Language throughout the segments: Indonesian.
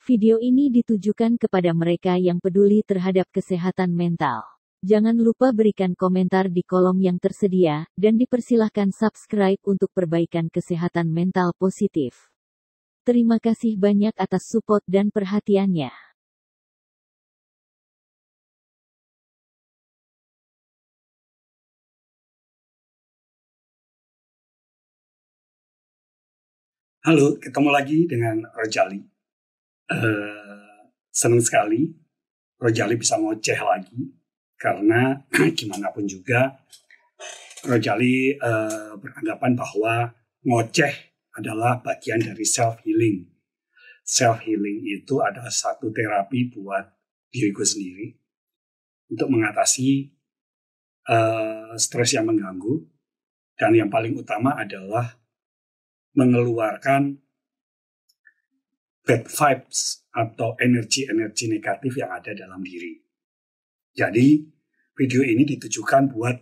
Video ini ditujukan kepada mereka yang peduli terhadap kesehatan mental. Jangan lupa berikan komentar di kolom yang tersedia, dan dipersilahkan subscribe untuk perbaikan kesehatan mental positif. Terima kasih banyak atas support dan perhatiannya. Halo, ketemu lagi dengan Rojali. Senang sekali Rojali bisa ngoceh lagi, karena gimana pun juga Rojali beranggapan bahwa ngoceh adalah bagian dari self-healing. Self-healing itu adalah satu terapi buat diriku sendiri untuk mengatasi stres yang mengganggu, dan yang paling utama adalah mengeluarkan bad vibes atau energi-energi negatif yang ada dalam diri. Jadi, video ini ditujukan buat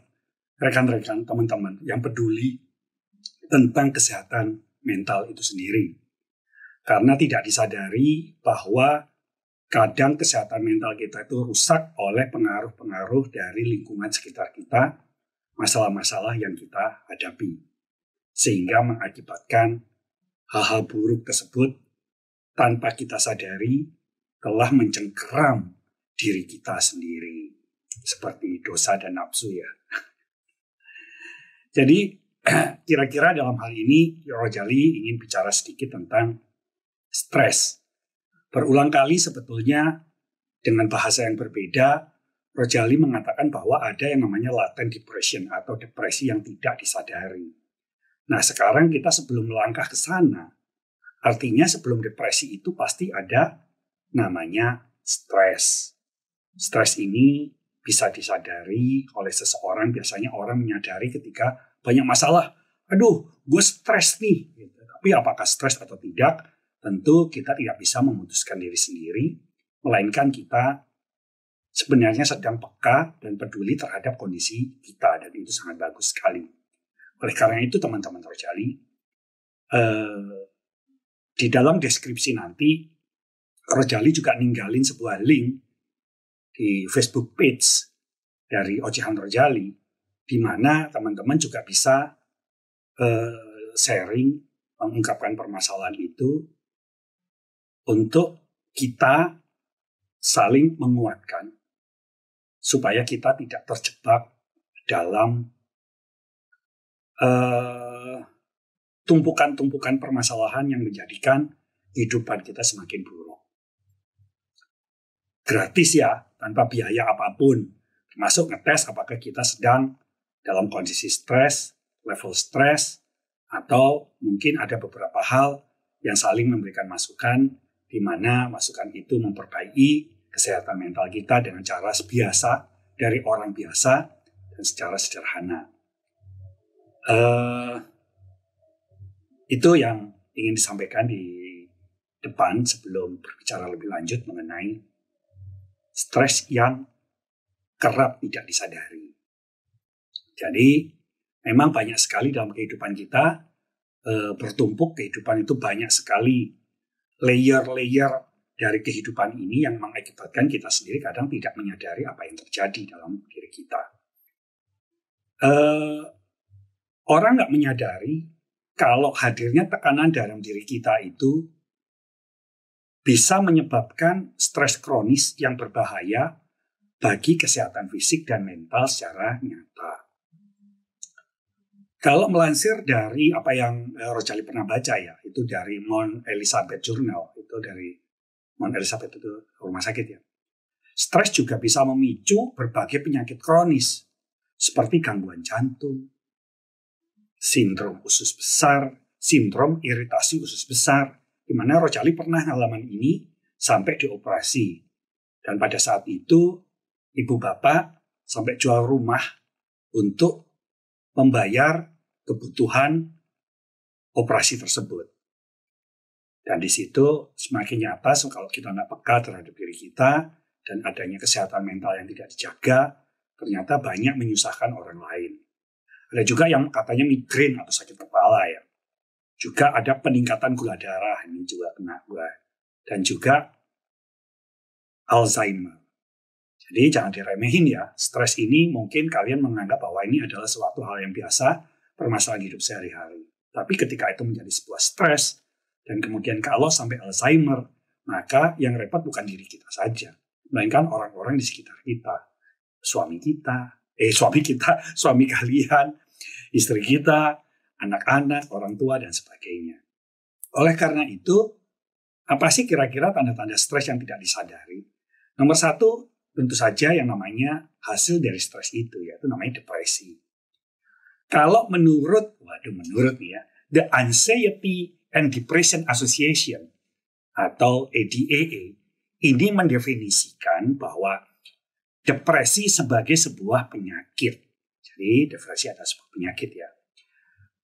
rekan-rekan, teman-teman yang peduli tentang kesehatan mental itu sendiri. Karena tidak disadari bahwa kadang kesehatan mental kita itu rusak oleh pengaruh-pengaruh dari lingkungan sekitar kita, masalah-masalah yang kita hadapi. Sehingga mengakibatkan hal-hal buruk tersebut tanpa kita sadari telah mencengkeram diri kita sendiri. Seperti dosa dan nafsu ya. Jadi kira-kira dalam hal ini Rojali ingin bicara sedikit tentang stres. Berulang kali sebetulnya dengan bahasa yang berbeda, Rojali mengatakan bahwa ada yang namanya latent depression atau depresi yang tidak disadari. Nah, sekarang kita sebelum melangkah ke sana, artinya sebelum depresi itu pasti ada namanya stres. Stres ini bisa disadari oleh seseorang. Biasanya orang menyadari ketika banyak masalah. Aduh, gue stres nih. Tapi apakah stres atau tidak? Tentu kita tidak bisa memutuskan diri sendiri, melainkan kita sebenarnya sedang peka dan peduli terhadap kondisi kita, dan itu sangat bagus sekali. Oleh karena itu teman-teman Rojali, di dalam deskripsi nanti Rojali juga ninggalin sebuah link di Facebook page dari Ocehan Rojali, di mana teman-teman juga bisa sharing, mengungkapkan permasalahan itu untuk kita saling menguatkan supaya kita tidak terjebak dalam tumpukan-tumpukan permasalahan yang menjadikan kehidupan kita semakin buruk. Gratis ya, tanpa biaya apapun, termasuk ngetes apakah kita sedang dalam kondisi stres, level stres, atau mungkin ada beberapa hal yang saling memberikan masukan, di mana masukan itu memperbaiki kesehatan mental kita dengan cara biasa, dari orang biasa, dan secara sederhana. Itu yang ingin disampaikan di depan sebelum berbicara lebih lanjut mengenai stres yang kerap tidak disadari. Jadi memang banyak sekali dalam kehidupan kita bertumpuk. Kehidupan itu banyak sekali layer-layer dari kehidupan ini yang mengakibatkan kita sendiri kadang tidak menyadari apa yang terjadi dalam diri kita. Orang nggak menyadari kalau hadirnya tekanan dalam diri kita itu bisa menyebabkan stres kronis yang berbahaya bagi kesehatan fisik dan mental secara nyata. Kalau melansir dari apa yang Rojali pernah baca ya, itu dari Mount Elizabeth Journal, itu dari Mount Elizabeth itu rumah sakit ya. Stres juga bisa memicu berbagai penyakit kronis seperti gangguan jantung, sindrom usus besar, sindrom iritasi usus besar, di mana Rojali pernah ngalamin ini sampai dioperasi. Dan pada saat itu, ibu bapak sampai jual rumah untuk membayar kebutuhan operasi tersebut. Dan di situ semakin nyata kalau kita tidak peka terhadap diri kita dan adanya kesehatan mental yang tidak dijaga, ternyata banyak menyusahkan orang lain. Ada juga yang katanya migrain atau sakit kepala ya. Juga ada peningkatan gula darah, ini juga kena gue dan juga Alzheimer. Jadi jangan diremehin ya, stres ini mungkin kalian menganggap bahwa ini adalah suatu hal yang biasa, permasalahan hidup sehari-hari. Tapi ketika itu menjadi sebuah stres, dan kemudian kalau sampai Alzheimer, maka yang repot bukan diri kita saja, melainkan orang-orang di sekitar kita. Suami kalian, istri kita, anak-anak, orang tua, dan sebagainya. Oleh karena itu, apa sih kira-kira tanda-tanda stres yang tidak disadari? Nomor satu, tentu saja yang namanya hasil dari stres itu, yaitu namanya depresi. Kalau menurut nih ya, The Anxiety and Depression Association atau ADAA, ini mendefinisikan bahwa depresi sebagai sebuah penyakit. Jadi depresi adalah sebuah penyakit ya.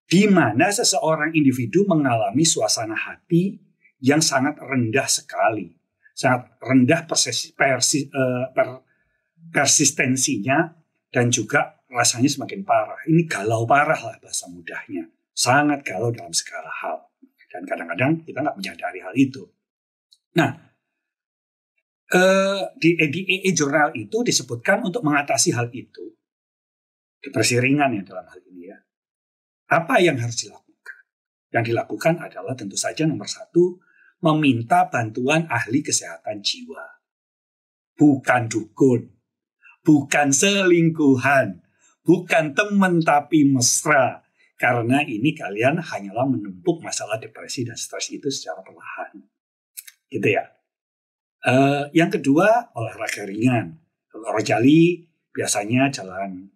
Di mana seseorang individu mengalami suasana hati yang sangat rendah sekali. Sangat rendah persistensinya dan juga rasanya semakin parah. Ini galau parah lah bahasa mudahnya. Sangat galau dalam segala hal. Dan kadang-kadang kita nggak menyadari hal itu. Nah, di ADAA Journal itu disebutkan untuk mengatasi hal itu. Depresi ringan ya dalam hal ini ya. Apa yang harus dilakukan? Yang dilakukan adalah tentu saja nomor satu, meminta bantuan ahli kesehatan jiwa. Bukan dukun, bukan selingkuhan, bukan teman tapi mesra. Karena ini kalian hanyalah menumpuk masalah depresi dan stres itu secara perlahan. Gitu ya. Yang kedua, olahraga ringan. Kalau Rojali biasanya jalan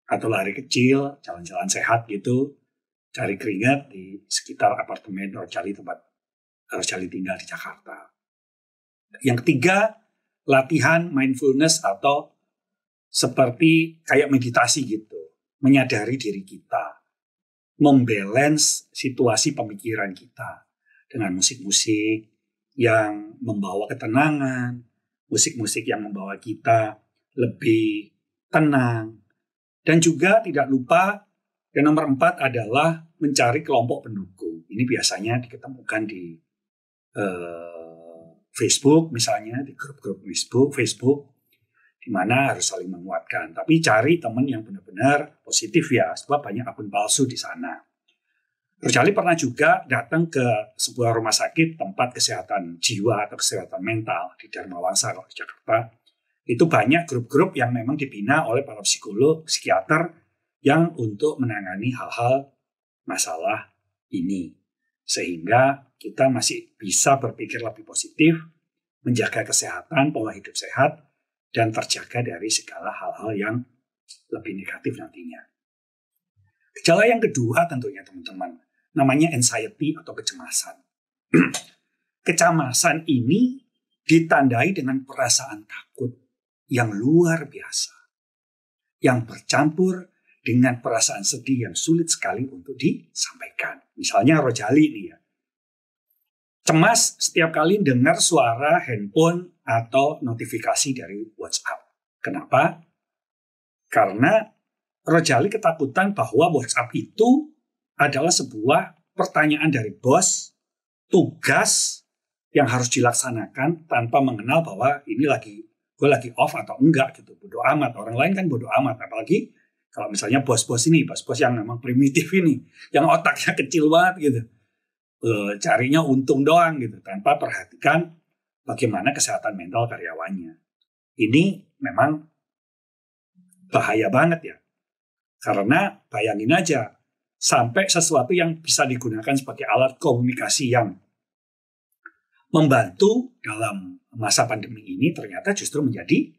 atau lari kecil, jalan-jalan sehat gitu, cari keringat di sekitar apartemen Rojali tempat Rojali tinggal di Jakarta. Yang ketiga, latihan mindfulness atau seperti kayak meditasi gitu, menyadari diri kita, membalance situasi pemikiran kita dengan musik-musik yang membawa ketenangan, musik-musik yang membawa kita lebih tenang, dan juga tidak lupa yang nomor 4 adalah mencari kelompok pendukung. Ini biasanya diketemukan di Facebook misalnya, di grup-grup Facebook, di mana harus saling menguatkan. Tapi cari teman yang benar-benar positif ya, sebab banyak akun palsu di sana. Rojali pernah juga datang ke sebuah rumah sakit tempat kesehatan jiwa atau kesehatan mental di Dharma Wangsa di Jakarta. Itu banyak grup-grup yang memang dibina oleh para psikolog, psikiater yang untuk menangani hal-hal masalah ini. Sehingga kita masih bisa berpikir lebih positif, menjaga kesehatan, pola hidup sehat, dan terjaga dari segala hal-hal yang lebih negatif nantinya. Gejala yang kedua tentunya teman-teman, namanya anxiety atau kecemasan. Kecemasan ini ditandai dengan perasaan takut yang luar biasa, yang bercampur dengan perasaan sedih yang sulit sekali untuk disampaikan. Misalnya Rojali nih ya, cemas setiap kali dengar suara handphone atau notifikasi dari WhatsApp. Kenapa? Karena Rojali ketakutan bahwa WhatsApp itu adalah sebuah pertanyaan dari bos, tugas yang harus dilaksanakan tanpa mengenal bahwa ini gue lagi off atau enggak gitu. Bodo amat, orang lain kan bodo amat. Apalagi kalau misalnya bos-bos yang memang primitif ini, yang otaknya kecil banget gitu. Carinya untung doang gitu, tanpa perhatikan bagaimana kesehatan mental karyawannya. Ini memang bahaya banget ya. Karena bayangin aja, sampai sesuatu yang bisa digunakan sebagai alat komunikasi yang membantu dalam masa pandemi ini ternyata justru menjadi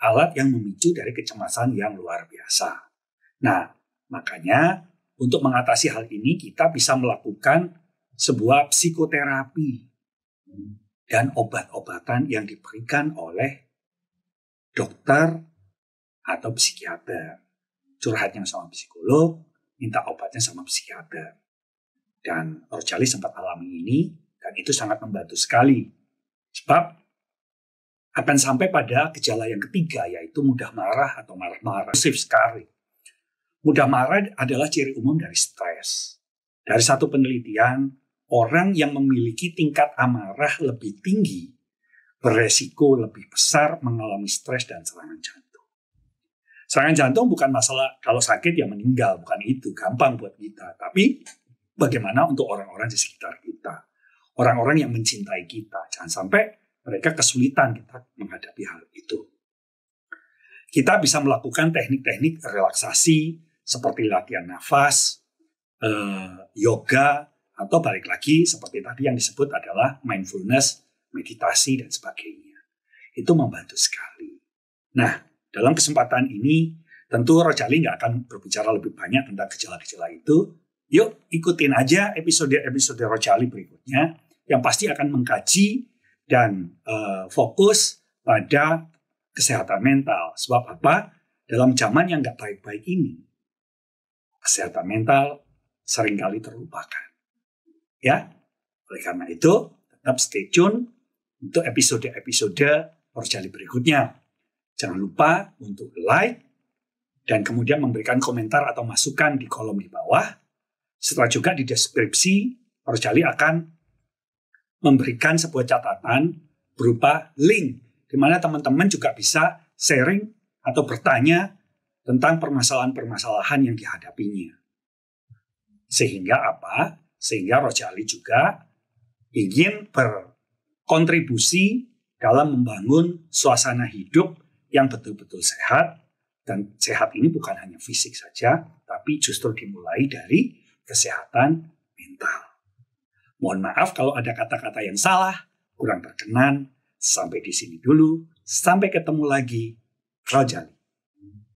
alat yang memicu dari kecemasan yang luar biasa. Nah, makanya untuk mengatasi hal ini kita bisa melakukan sebuah psikoterapi dan obat-obatan yang diberikan oleh dokter atau psikiater. Curhatnya sama psikolog, minta obatnya sama psikiater. Dan Rojali sempat alami ini, dan itu sangat membantu sekali. Sebab akan sampai pada gejala yang ketiga, yaitu mudah marah atau marah-marah. Impulsif sekali. Mudah marah adalah ciri umum dari stres. Dari satu penelitian, orang yang memiliki tingkat amarah lebih tinggi beresiko lebih besar mengalami stres dan serangan jantung. Serangan jantung bukan masalah kalau sakit ya meninggal, bukan itu, gampang buat kita. Tapi bagaimana untuk orang-orang di sekitar kita, orang-orang yang mencintai kita, jangan sampai mereka kesulitan kita menghadapi hal itu. Kita bisa melakukan teknik-teknik relaksasi seperti latihan nafas, yoga, atau balik lagi seperti tadi yang disebut adalah mindfulness, meditasi, dan sebagainya. Itu membantu sekali. Nah, dalam kesempatan ini tentu Rojali nggak akan berbicara lebih banyak tentang gejala-gejala itu. Yuk ikutin aja episode-episode Rojali berikutnya yang pasti akan mengkaji dan fokus pada kesehatan mental. Sebab apa? Dalam zaman yang nggak baik-baik ini, kesehatan mental seringkali terlupakan. Ya, oleh karena itu tetap stay tune untuk episode-episode Rojali berikutnya. Jangan lupa untuk like dan kemudian memberikan komentar atau masukan di kolom di bawah. Setelah juga di deskripsi, Rojali akan memberikan sebuah catatan berupa link di mana teman-teman juga bisa sharing atau bertanya tentang permasalahan-permasalahan yang dihadapinya. Sehingga apa? Sehingga Rojali juga ingin berkontribusi dalam membangun suasana hidup yang betul-betul sehat. Dan sehat ini bukan hanya fisik saja, tapi justru dimulai dari kesehatan mental. Mohon maaf kalau ada kata-kata yang salah, kurang berkenan. Sampai di sini dulu. Sampai ketemu lagi. Rojali.